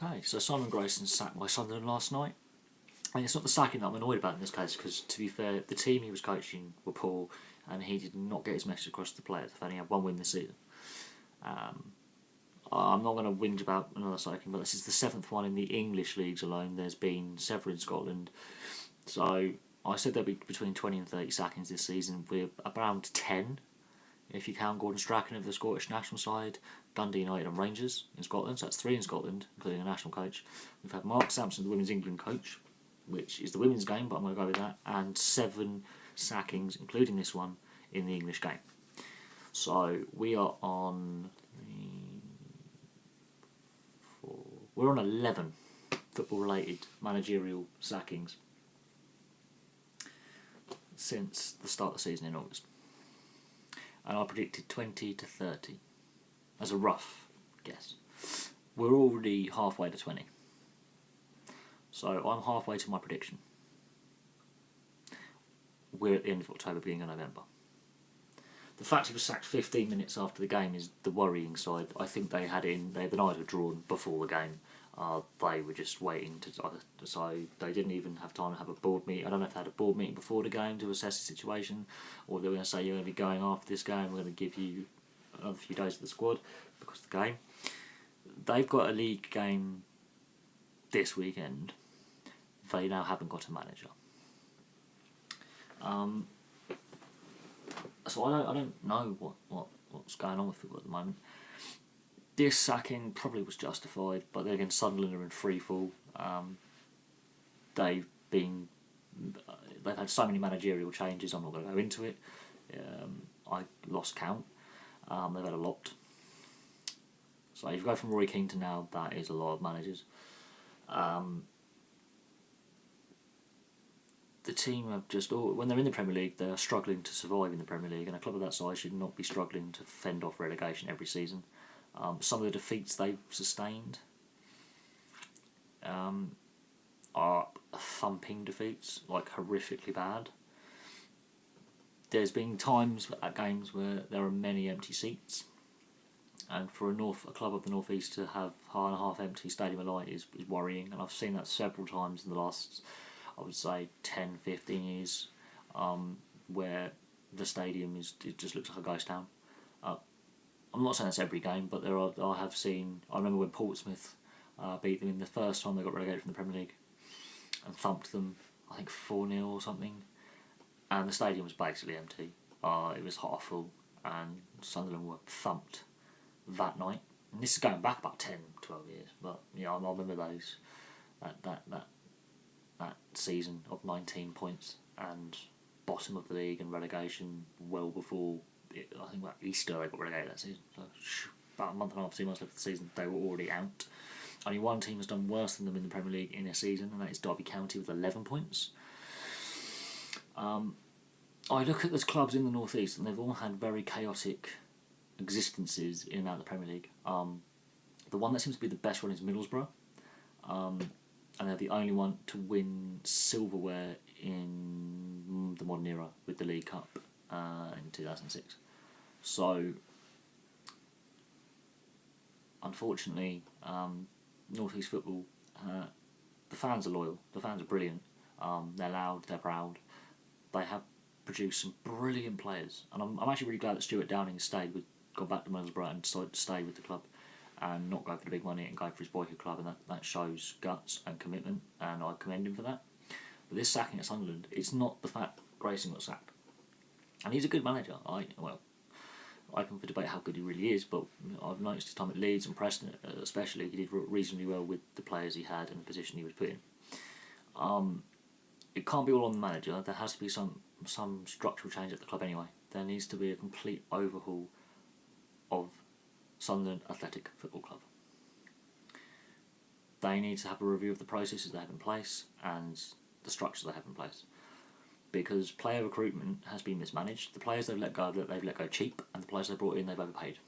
Okay, so Simon Grayson sacked by Sunderland last night. And it's not the sacking that I'm annoyed about in this case, because to be fair, the team he was coaching were poor, and he did not get his message across to the players. They've only had one win this season. I'm not going to whinge about another sacking, but this is the seventh one in the English leagues alone. There's been several in Scotland. So I said there'll be between 20 and 30 sackings this season. We're around 10, if you count Gordon Strachan of the Scottish national side, Dundee United and Rangers in Scotland. So that's 3 in Scotland, including a national coach. We've had Mark Sampson, the Women's England coach, which is the women's game, but I'm going to go with that, and 7 sackings, including this one, in the English game. So we are on 4. We're on 11 football-related managerial sackings since the start of the season in August. And I predicted 20 to 30 as a rough guess. We're already halfway to 20. So I'm halfway to my prediction. We're at the end of October, beginning of November. The fact he was sacked 15 minutes after the game is the worrying side. I think they had the night were drawn before the game. They were just waiting to decide. They didn't even have time to have a board meeting. I don't know if they had a board meeting before the game to assess the situation, or they were going to say, you're going to be going after this game, we're going to give you another few days of the squad because of the game. They've got a league game this weekend. They now haven't got a manager. So I don't know what's going on with football at the moment. This sacking probably was justified, but then again, Sunderland are in free fall. They've had so many managerial changes. I'm not going to go into it. I lost count. They've had a lot. So if you go from Roy Keane to now, that is a lot of managers. The team have just, when they're in the Premier League, they are struggling to survive in the Premier League, and a club of that size should not be struggling to fend off relegation every season. Some of the defeats they've sustained are thumping defeats, like horrifically bad. There's been times at games where there are many empty seats, and for a club of the North East to have half empty Stadium of Light is worrying, and I've seen that several times in the last, I would say, 10, 15 years, where the stadium it just looks like a ghost town. I'm not saying that's every game, but I remember when Portsmouth beat them in the first time they got relegated from the Premier League and thumped them, I think 4-0 or something, and the stadium was basically empty. It was half full, and Sunderland were thumped that night. And this is going back about 10, 12 years, but yeah, I remember those that season of 19 points and bottom of the league and relegation well before I think about Easter they got relegated that season. So about a month and a half, 2 months left of the season, they were already out. Only one team has done worse than them in the Premier League in a season, and that is Derby County with 11 points. I look at those clubs in the North East, and they've all had very chaotic existences in and out of the Premier League. The one that seems to be the best one is Middlesbrough, and they're the only one to win silverware in the modern era with the League Cup in 2006. So, unfortunately, North East football, the fans are loyal, the fans are brilliant, they're loud, they're proud, they have produced some brilliant players, and I'm actually really glad that Stuart Downing has gone back to Middlesbrough and decided to stay with the club and not go for the big money and go for his boyhood club, and that shows guts and commitment, and I commend him for that. But this sacking at Sunderland, it's not the fact Grayson got sacked, and he's a good manager. I can debate how good he really is, but I've noticed his time at Leeds and Preston especially, he did reasonably well with the players he had and the position he was put in. It can't be all on the manager. There has to be some structural change at the club anyway. There needs to be a complete overhaul of Sunderland Athletic Football Club. They need to have a review of the processes they have in place and the structures they have in place, because player recruitment has been mismanaged. The players they've let go cheap, and the players they brought in they've overpaid.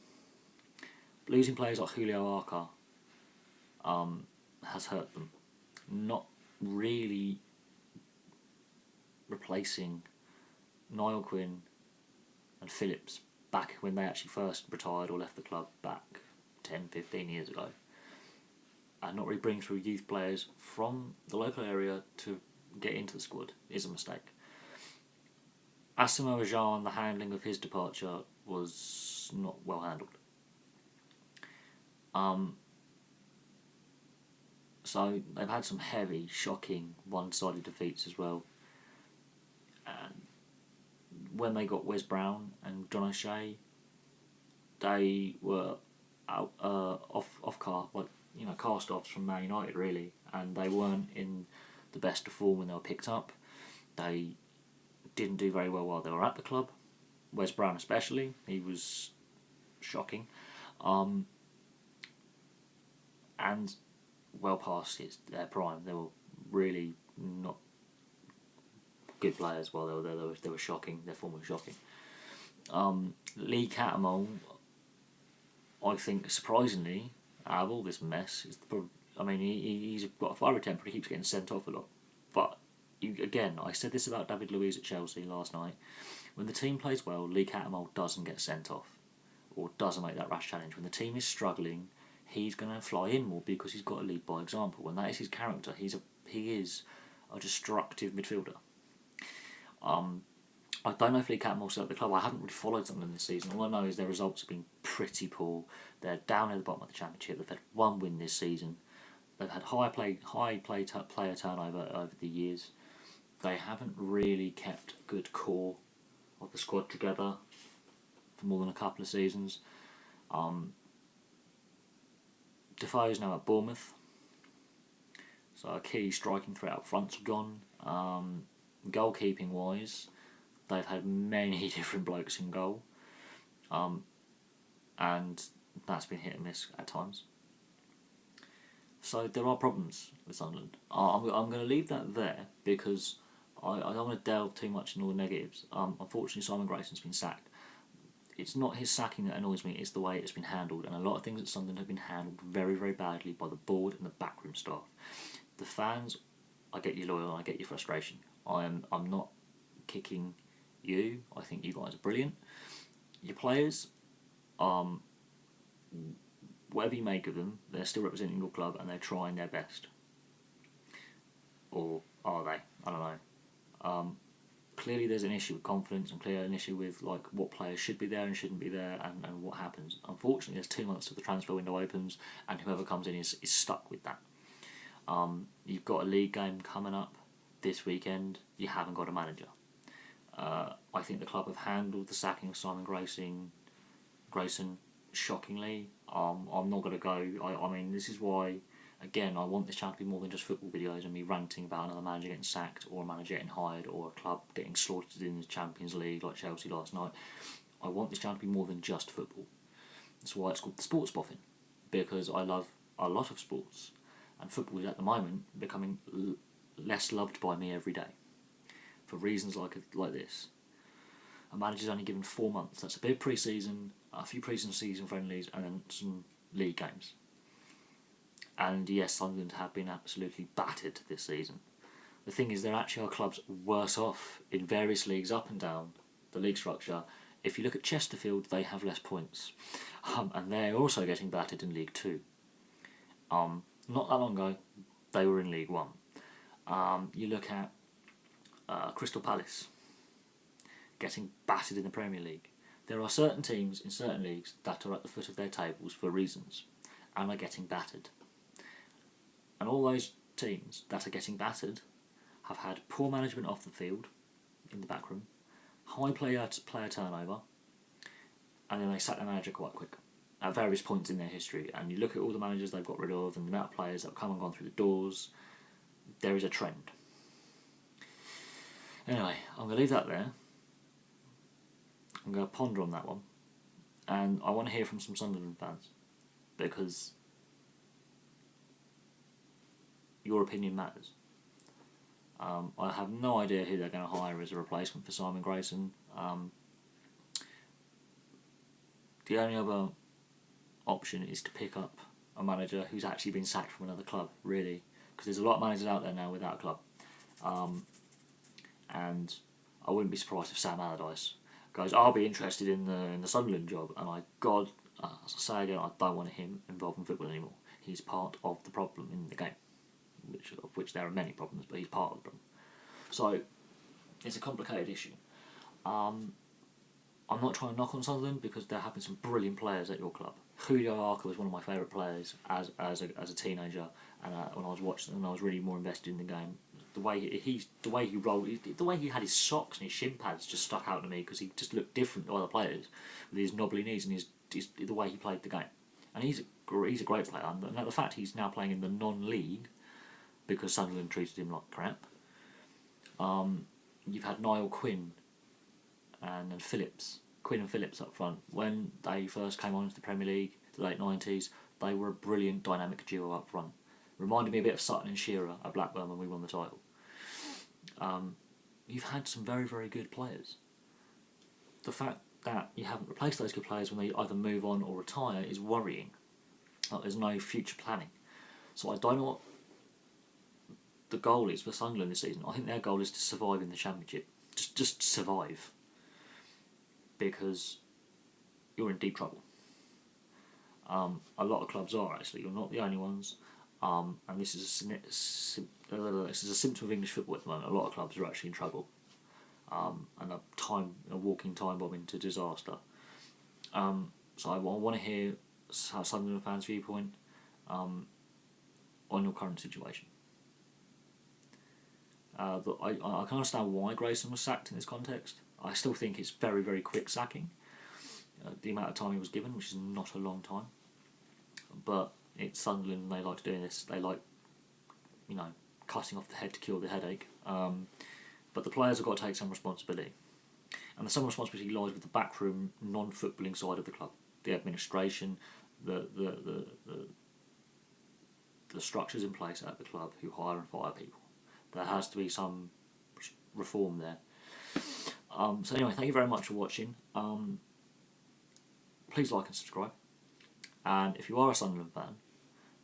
Losing players like Julio Arca has hurt them. Not really replacing Niall Quinn and Phillips back when they actually first retired or left the club back 10, 15 years ago. and not really bring through youth players from the local area to get into the squad is a mistake. Asamoah Gyan, the handling of his departure was not well handled. So they've had some heavy, shocking, one-sided defeats as well. And when they got Wes Brown and John O'Shea, they were out cast-offs from Man United really, and they weren't in the best of form when they were picked up. They didn't do very well while they were at the club. Wes Brown especially, he was shocking, and well past their prime. They were really not good players while they were there. They were shocking. Their form was shocking. Lee Catamol, I think, surprisingly, out of all this mess, he's got a fiery temper. He keeps getting sent off a lot. But again, I said this about David Luiz at Chelsea last night. When the team plays well, Lee Catamol doesn't get sent off or doesn't make that rash challenge. When the team is struggling, he's going to fly in more because he's got to lead by example. And that is his character. He is a destructive midfielder. I don't know if Lee Catamol's still at the club. I haven't really followed Sunderland this season. All I know is their results have been pretty poor. They're down at the bottom of the Championship. They've had one win this season. They've had high player turnover over the years. They haven't really kept a good core of the squad together for more than a couple of seasons. Defoe's now at Bournemouth, so a key striking threat up front's gone. Goalkeeping wise, they've had many different blokes in goal, and that's been hit and miss at times. So there are problems with Sunderland. I'm going to leave that there because I don't want to delve too much into all the negatives. Unfortunately, Simon Grayson's been sacked. It's not his sacking that annoys me, it's the way it's been handled. And a lot of things at Sunderland have been handled very, very badly by the board and the backroom staff. The fans, I get your loyal, I get your frustration. I'm not kicking you. I think you guys are brilliant. Your players, whatever you make of them, they're still representing your club and they're trying their best. Or are they? I don't know. Clearly there's an issue with confidence and clearly an issue with like what players should be there and shouldn't be there and what happens. Unfortunately, there's 2 months till the transfer window opens and whoever comes in is stuck with that. You've got a league game coming up this weekend. You haven't got a manager. I think the club have handled the sacking of Simon Grayson shockingly. I'm not going to go. I mean, this is why, again, I want this channel to be more than just football videos and me ranting about another manager getting sacked or a manager getting hired or a club getting slaughtered in the Champions League like Chelsea last night. I want this channel to be more than just football. That's why it's called the Sports Boffin, because I love a lot of sports, and football is at the moment becoming less loved by me every day for reasons like this. A manager's only given 4 months. That's a bit of pre-season, a few pre-season friendlies, and then some league games. And yes, Sunderland have been absolutely battered this season. The thing is, there actually are clubs worse off in various leagues up and down the league structure. If you look at Chesterfield, they have less points. And they're also getting battered in League 2. Not that long ago, they were in League 1. You look at Crystal Palace getting battered in the Premier League. There are certain teams in certain leagues that are at the foot of their tables for reasons and are getting battered. And all those teams that are getting battered have had poor management off the field, in the back room, high player turnover, and then they sack their manager quite quick at various points in their history. And you look at all the managers they've got rid of and the amount of players that have come and gone through the doors, there is a trend. Anyway, I'm going to leave that there. I'm going to ponder on that one. And I want to hear from some Sunderland fans, because your opinion matters. I have no idea who they're going to hire as a replacement for Simon Grayson. The only other option is to pick up a manager who's actually been sacked from another club, really, because there's a lot of managers out there now without a club. And I wouldn't be surprised if Sam Allardyce goes, I'll be interested in the Sunderland job, and as I say again, I don't want him involved in football anymore. He's part of the problem in the game, of which there are many problems, but he's part of the problem. So it's a complicated issue. I'm not trying to knock on Sunderland because there have been some brilliant players at your club. Julio Arca was one of my favourite players as a teenager, and when I was watching, and I was really more invested in the game. The way he rolled, the way he had his socks and his shin pads just stuck out to me because he just looked different to other players with his knobbly knees and the way he played the game. And he's a great player. And the fact he's now playing in the non-league because Sunderland treated him like crap. You've had Niall Quinn and Phillips. Quinn and Phillips up front. When they first came on into the Premier League, the late 90s, they were a brilliant dynamic duo up front. Reminded me a bit of Sutton and Shearer at Blackburn when we won the title. You've had some very, very good players. The fact that you haven't replaced those good players when they either move on or retire is worrying. Like, there's no future planning. So I don't know what the goal is for Sunderland this season. I think their goal is to survive in the Championship. Just survive. Because you're in deep trouble. A lot of clubs are, actually. You're not the only ones. And this is a symptom of English football at the moment. A lot of clubs are actually in trouble. And a walking time bomb into disaster. So I want to hear Sunderland fans' viewpoint on your current situation. I can understand why Grayson was sacked in this context. I still think it's very, very quick sacking. The amount of time he was given, which is not a long time. But it's Sunderland, they like doing this. They like, cutting off the head to cure the headache. But the players have got to take some responsibility. And some responsibility lies with the backroom, non-footballing side of the club. The administration, the structures in place at the club who hire and fire people. There has to be some reform there. So anyway, thank you very much for watching. Please like and subscribe. And if you are a Sunderland fan,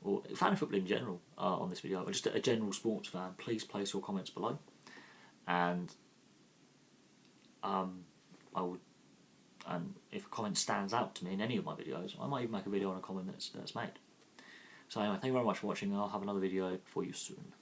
or a fan of football in general on this video, or just a general sports fan, please place your comments below. And if a comment stands out to me in any of my videos, I might even make a video on a comment that's made. So anyway, thank you very much for watching, and I'll have another video for you soon.